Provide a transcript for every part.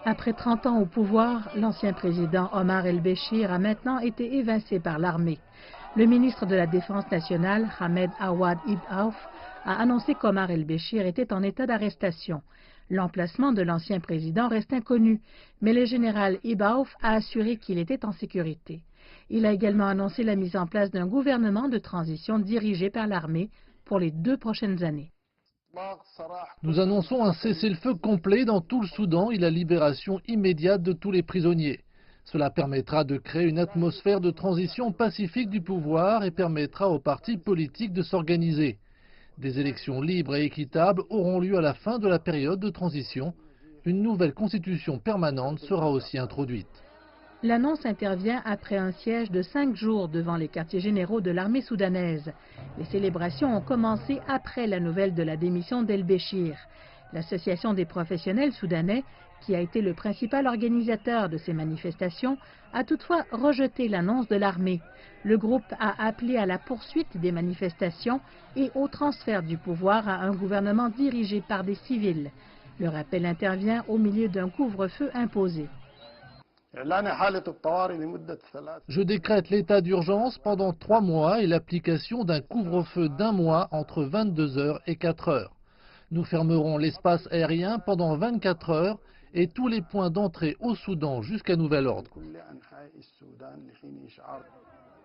Après 30 ans au pouvoir, l'ancien président Omar el-Béchir a maintenant été évincé par l'armée. Le ministre de la Défense nationale, Ahmed Awad Ibn Auf, a annoncé qu'Omar el-Béchir était en état d'arrestation. L'emplacement de l'ancien président reste inconnu, mais le général Ibn Auf a assuré qu'il était en sécurité. Il a également annoncé la mise en place d'un gouvernement de transition dirigé par l'armée pour les 2 prochaines années. Nous annonçons un cessez-le-feu complet dans tout le Soudan et la libération immédiate de tous les prisonniers. Cela permettra de créer une atmosphère de transition pacifique du pouvoir et permettra aux partis politiques de s'organiser. Des élections libres et équitables auront lieu à la fin de la période de transition. Une nouvelle constitution permanente sera aussi introduite. L'annonce intervient après un siège de 5 jours devant les quartiers généraux de l'armée soudanaise. Les célébrations ont commencé après la nouvelle de la démission d'El-Béchir. L'association des professionnels soudanais, qui a été le principal organisateur de ces manifestations, a toutefois rejeté l'annonce de l'armée. Le groupe a appelé à la poursuite des manifestations et au transfert du pouvoir à un gouvernement dirigé par des civils. Le rappel intervient au milieu d'un couvre-feu imposé. Je décrète l'état d'urgence pendant 3 mois et l'application d'un couvre-feu d'1 mois entre 22 h et 4 h. Nous fermerons l'espace aérien pendant 24 heures et tous les points d'entrée au Soudan jusqu'à nouvel ordre.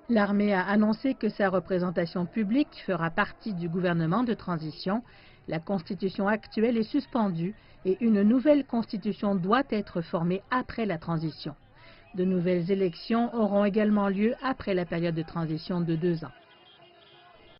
L'armée a annoncé que sa représentation publique fera partie du gouvernement de transition. La constitution actuelle est suspendue et une nouvelle constitution doit être formée après la transition. De nouvelles élections auront également lieu après la période de transition de 2 ans.